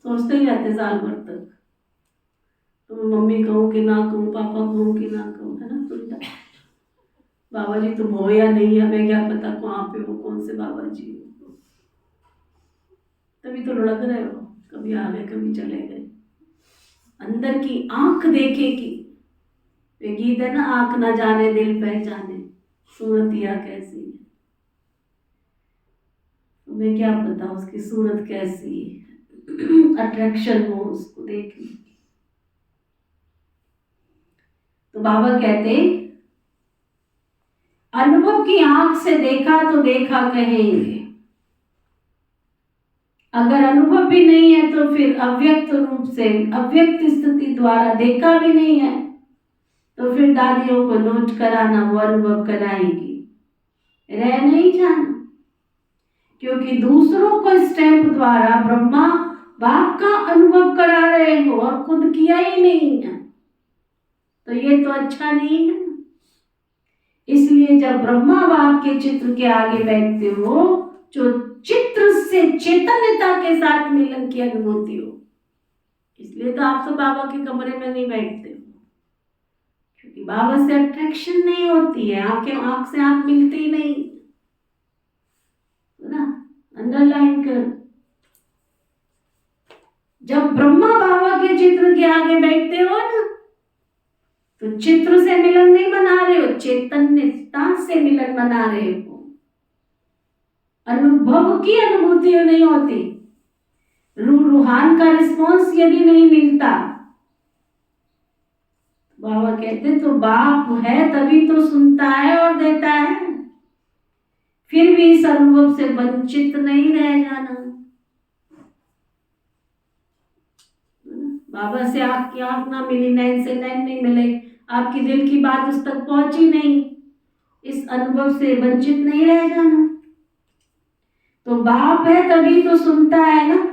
सोचते ही रहते साल भर तक, तो मैं मम्मी कहूँ कि ना कहूँ, पापा कहूँ कि ना कहूँ, है ना सुनता। बाबा जी तुम हो या नहीं, हमें क्या पता कहाँ पे हो, कौन से बाबा जी हो। तभी तो लड़क रहे हो, कभी आ गए कभी चले गए। अंदर की आंख देखेगी, वे गीत है ना, आंख ना जाने दिल पहचाने, सूरतिया कैसी है। तुम्हें क्या पता उसकी सूरत कैसी है, अट्रैक्शन हो उसको देखने। तो बाबा कहते अनुभव की आंख से देखा तो देखा कहेंगे, अगर अनुभव भी नहीं है तो फिर अव्यक्त रूप से, अव्यक्त स्थिति द्वारा देखा भी नहीं है, तो फिर दादियों को नोट कराना, वो अनुभव कराएंगी, रह नहीं जाना। क्योंकि दूसरों को स्टैंप द्वारा ब्रह्मा बाप का अनुभव करा रहे हो और खुद किया ही नहीं है, तो ये तो अच्छा नहीं है। इसलिए जब ब्रह्मा बाप के चित्र के आगे बैठते हो, जो चित्र से चैतन्यता के साथ मिलन की अनुभूति हो, इसलिए तो आप तो बाबा के कमरे में नहीं बैठते हो, क्योंकि बाबा से अट्रैक्शन नहीं होती है, आंख से आंख मिलती ही नहीं ना। अंडरलाइन कर, जब ब्रह्मा बाबा के चित्र के आगे बैठते हो ना, तो चित्र से मिलन नहीं बना रहे हो, चैतन्यता से मिलन बना रहे हो। अनुभव की अनुभूति नहीं होती, रूहान का रिस्पॉन्स यदि नहीं मिलता, बाबा कहते तो बाप है तभी तो सुनता है और देता है, फिर भी इस अनुभव से वंचित नहीं रह जाना। बाबा से आपकी आंख ना मिली, नैन से नैन नहीं मिले, आपकी दिल की बात उस तक पहुंची नहीं, इस अनुभव से वंचित नहीं रह जाना। तो बाप है तभी तो सुनता है ना,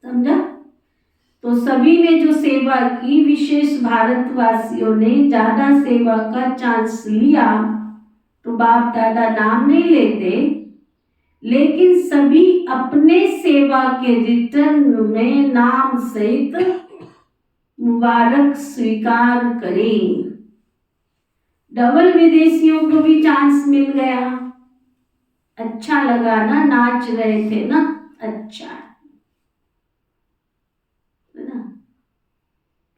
समझा? तो सभी ने जो सेवा की, विशेष भारतवासियों ने ज्यादा सेवा का चांस लिया, तो बाप दादा नाम नहीं लेते, लेकिन सभी अपने सेवा के रिटर्न में नाम सहित मुबारक स्वीकार करें। डबल विदेशियों को भी चांस मिल गया, अच्छा लगा ना, नाच रहे थे ना, अच्छा है ना।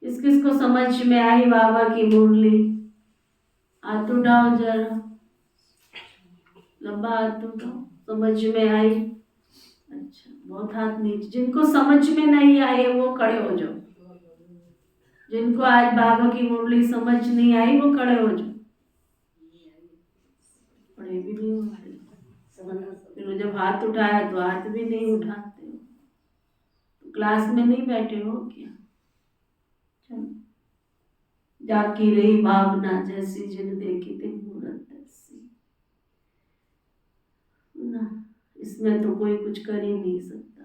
किस किस को समझ में आई बाबा की मुरली? हाथ उठाओ जरा, लंबा हाथ उठाओ, समझ में आई? अच्छा, बहुत हाथ नीचे। जिनको समझ में नहीं आए वो खड़े हो जाओ, जिनको आज बाबा की मुरली समझ नहीं आई वो खड़े हो जाओ। खड़े भी नहीं होते, फिर जब हाथ उठाया तो हाथ भी नहीं उठाते हो, तो क्लास में नहीं बैठे हो क्या? चलो, जाकी रही भावना जैसी, जिन देखी थी मूरत ऐसी ना, इसमें तो कोई कुछ कर ही नहीं सकता।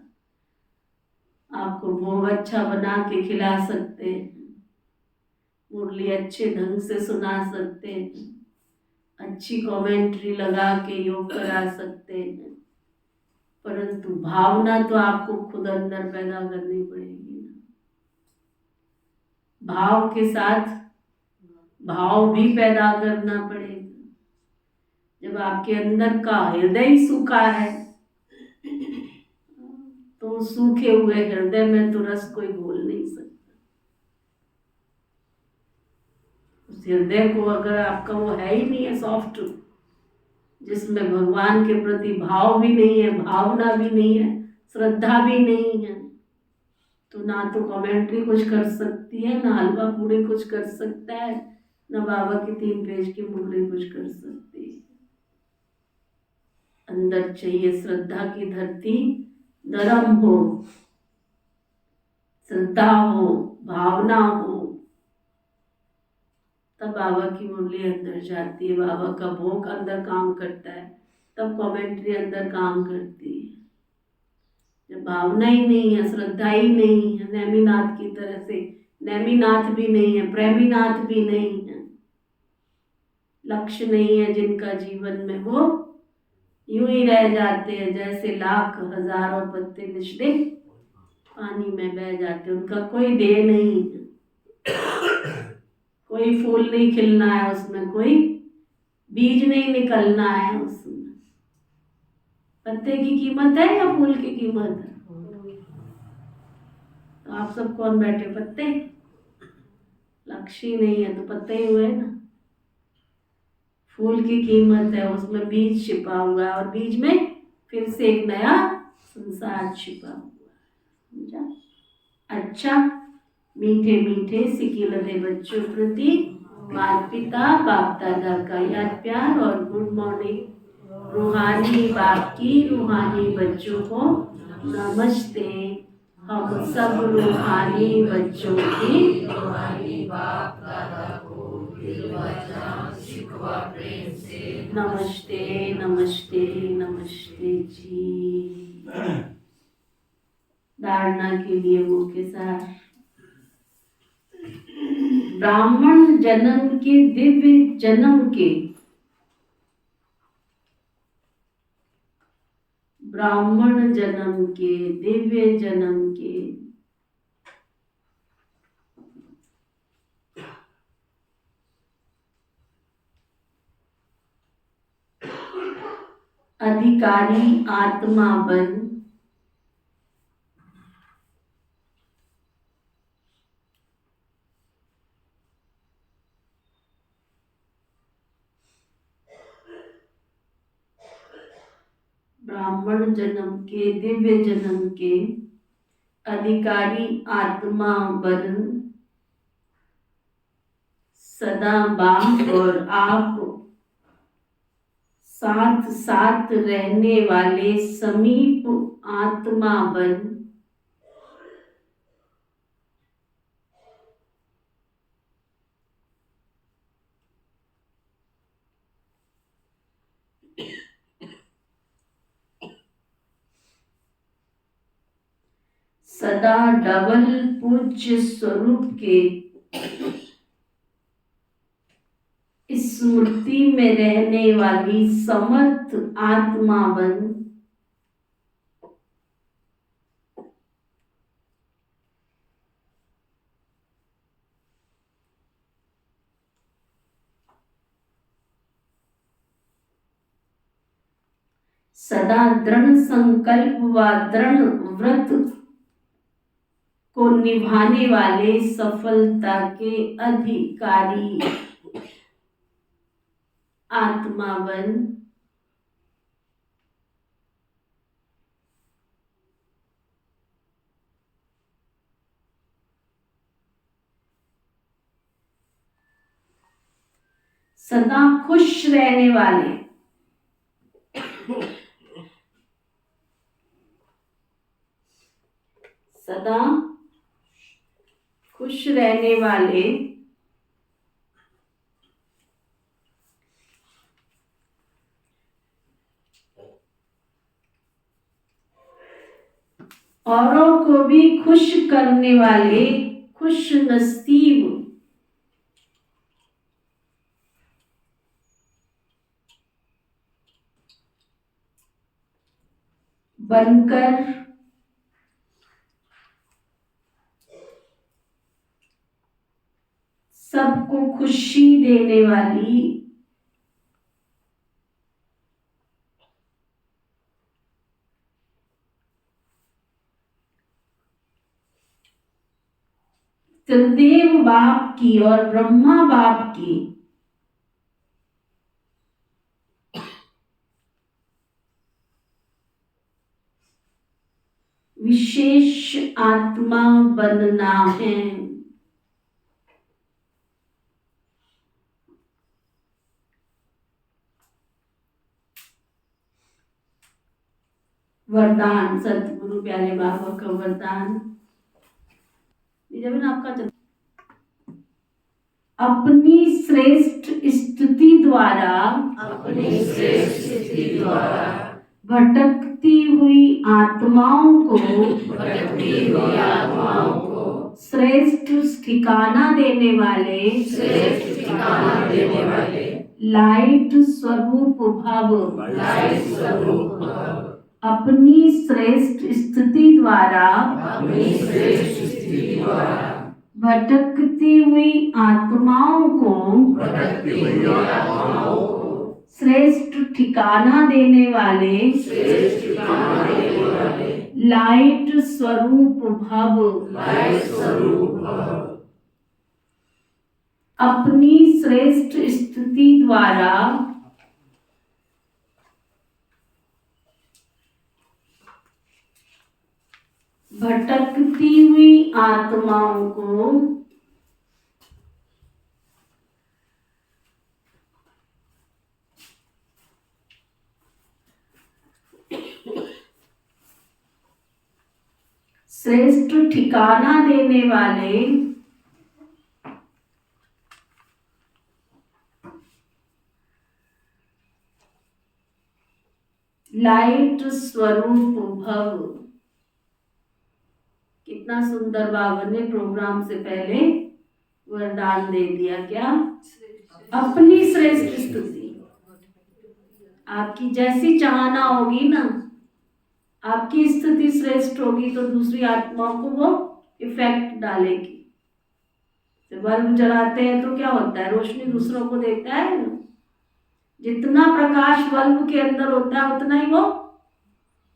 आपको भोग अच्छा बना के खिला सकते हैं, मुरली अच्छे ढंग से सुना सकते हैं, अच्छी कमेंट्री लगा के योग करा सकते हैं, परंतु भावना तो आपको खुद अंदर पैदा करनी पड़ेगी ना। भाव के साथ भाव भी पैदा करना पड़ेगा। जब आपके अंदर का हृदय सूखा है, तो सूखे हुए हृदय में तो रस कोई घोल नहीं सकता। उस हृदय को अगर आपका वो है ही नहीं है सॉफ्ट, जिसमें भगवान के प्रति भाव भी नहीं है, भावना भी नहीं है, श्रद्धा भी नहीं है, तो ना तो कमेंट्री कुछ कर सकती है, ना हलवा पूरी कुछ कर सकता है, ना बाबा की 3 पेज की मुरली कुछ कर सकती है। अंदर चाहिए श्रद्धा की धरती नरम हो, श्रद्धा हो, भावना हो, तब बाबा की मुरली अंदर जाती है, बाबा का भोग अंदर काम करता है, तब कमेंट्री अंदर काम करती है। जब भावना ही नहीं है, श्रद्धा ही नहीं है, नेमीनाथ की तरह से, नेमीनाथ भी नहीं है, प्रेमीनाथ भी नहीं है, लक्ष्य नहीं है जिनका जीवन में, वो यूं ही रह जाते हैं जैसे लाख हजारों पत्ते निष्दिन पानी में बह जाते, उनका कोई ध्येय नहीं है, कोई फूल नहीं खिलना है उसमें, कोई बीज नहीं निकलना है उसमें। पत्ते की कीमत है या फूल की कीमत है? तो आप सब कौन बैठे? पत्ते। लक्ष्य ही नहीं है तो पत्ते ही हुए ना। फूल की कीमत है, उसमें बीज छिपा हुआ है, और बीज में फिर से एक नया संसार छिपा हुआ है, समझा? अच्छा, मीठे मीठे सिकिलते बच्चों प्रति माता पिता बाप दादा का याद प्यार और गुड मॉर्निंग। रूहानी बाप की रूहानी बच्चों को नमस्ते। हम सब रूहानी बच्चों की रूहानी बाप दादा को शिकवा प्रेम से नमस्ते नमस्ते नमस्ते जी। धारणा के लिए मुख्य सार, ब्राह्मण जन्म के दिव्य जन्म के, ब्राह्मण जन्म के दिव्य जन्म के अधिकारी आत्मा बन ब्राह्मण जन्म के दिव्य जन्म के अधिकारी आत्मा बन सदा बाप और आप साथ साथ रहने वाले समीप आत्मा बन सदा डबल पूज्य स्वरूप के स्मृति में रहने वाली समर्थ आत्मा बन सदा दृढ़ संकल्प व दृढ़ व्रत को निभाने वाले सफलता के अधिकारी आत्मा बन सदा खुश रहने वाले सदा खुश रहने वाले औरों को भी खुश करने वाले खुश नसीब बनकर सबको खुशी देने वाली त्रिदेव बाप की और ब्रह्मा बाप की विशेष आत्मा बनना है। वरदान सतगुरु प्यारे बाबा का वरदान जब आपका अपनी श्रेष्ठ स्तुति द्वारा भटकती हुई आत्माओं को श्रेष्ठ ठिकाना देने वाले लाइट स्वरूप भव अपनी श्रेष्ठ स्तुति द्वारा भटकती हुई आत्माओं को श्रेष्ठ ठिकाना देने वाले लाइट स्वरूप भव अपनी श्रेष्ठ स्तुति द्वारा भटकती हुई आत्माओं को श्रेष्ठ ठिकाना देने वाले लाइट स्वरूप भव। कितना सुंदर बाबा ने प्रोग्राम से पहले वरदान दे दिया। क्या? अपनी श्रेष्ठ स्तुति। आपकी जैसी चाहना होगी ना, आपकी स्थिति श्रेष्ठ होगी तो दूसरी आत्माओं को वो इफेक्ट डालेगी। जब बल्ब जलाते हैं तो क्या होता है? रोशनी दूसरों को देता है ना। जितना प्रकाश बल्ब के अंदर होता है उतना ही वो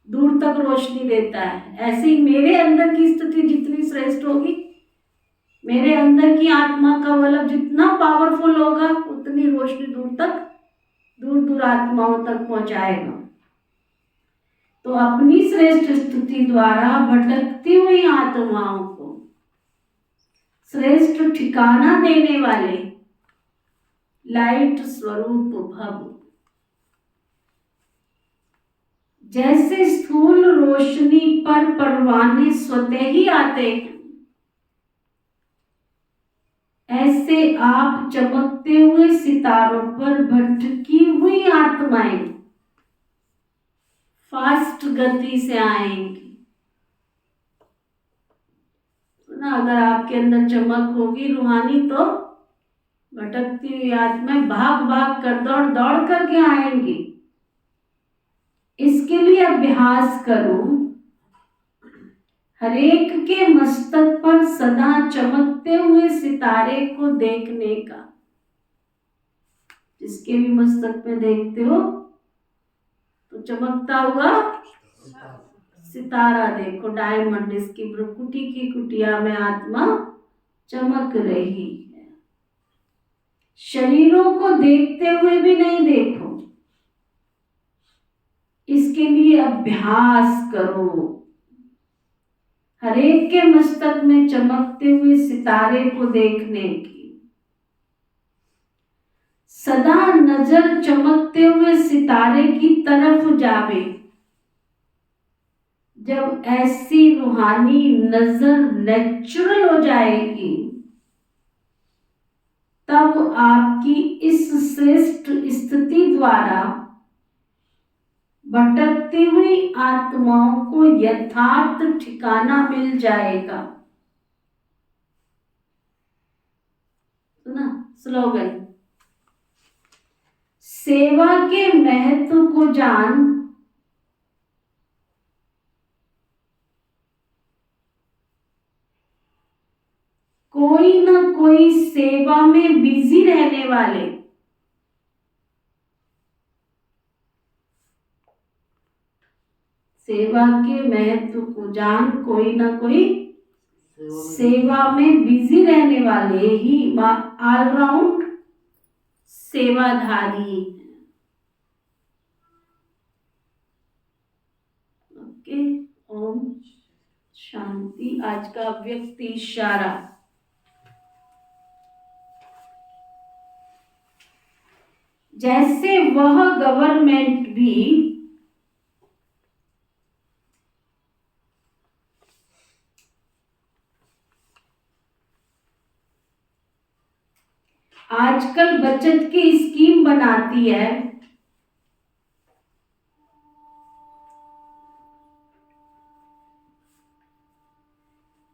दूर तक रोशनी देता है। ऐसे ही मेरे अंदर की स्थिति जितनी श्रेष्ठ होगी, मेरे अंदर की आत्मा का बल्ब जितना पावरफुल होगा, उतनी रोशनी दूर दूर आत्माओं तक पहुंचाएगा। तो अपनी श्रेष्ठ स्तुति द्वारा भटकती हुई आत्माओं को श्रेष्ठ ठिकाना देने वाले लाइट स्वरूप भव। जैसे स्थूल रोशनी पर परवाने स्वतः ही आते हैं, ऐसे आप चमकते हुए सितारों पर भटकी हुई आत्माएं फास्ट गति से आएंगी। ना, अगर आपके अंदर चमक होगी रूहानी, तो भटकती हुई आत्माएं भाग भाग कर, दौड़ दौड़ करके आएंगी। इसके लिए अभ्यास करो, हरेक के मस्तक पर सदा चमकते हुए सितारे को देखने का। जिसके भी मस्तक में देखते हो तो चमकता हुआ सितारा देखो, डायमंड, इसकी भ्रुकुटी की कुटिया में आत्मा चमक रही है। शरीरों को देखते हुए भी नहीं देखो, इसके लिए अभ्यास करो, हरेक के मस्तक में चमकते हुए सितारे को देखने की। सदा नजर चमकते हुए सितारे की तरफ जावे। जब ऐसी रूहानी नजर नेचुरल हो जाएगी, तब आपकी इस श्रेष्ठ स्थिति द्वारा भटकती हुई आत्माओं को यथार्थ ठिकाना मिल जाएगा। सुना स्लोगन, सेवा के महत्व को जान, कोई ना कोई सेवा में बिजी रहने वाले सेवा के महत्व को जान, कोई ना कोई सेवा में बिजी रहने वाले ही ऑलराउंड सेवाधारी। ओके, ओम शांति। आज का व्यक्ति इशारा, जैसे वह गवर्नमेंट भी आजकल बचत की स्कीम बनाती है,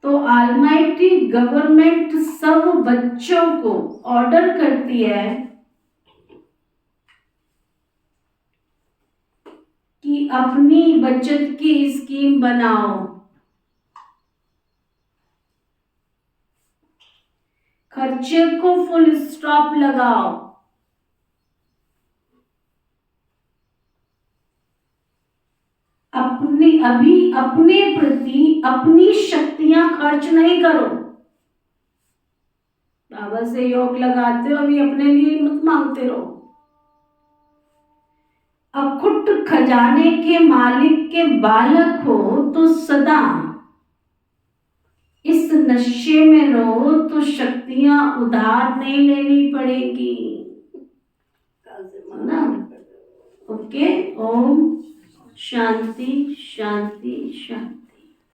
तो ऑलमाइटी गवर्नमेंट सब बच्चों को ऑर्डर करती है कि अपनी बचत की स्कीम बनाओ, खर्चे को फुल स्टॉप लगाओ, अपने प्रति अपनी शक्तियां खर्च नहीं करो। बाबा से योग लगाते हो, अभी अपने लिए मत मांगते रहो। अखुट खजाने के मालिक के बालक हो तो सदा इस नशे में रहो, तो शक्तियां उधार नहीं लेनी पड़ेगी ना। ओके, ओम शांति शांति शांति।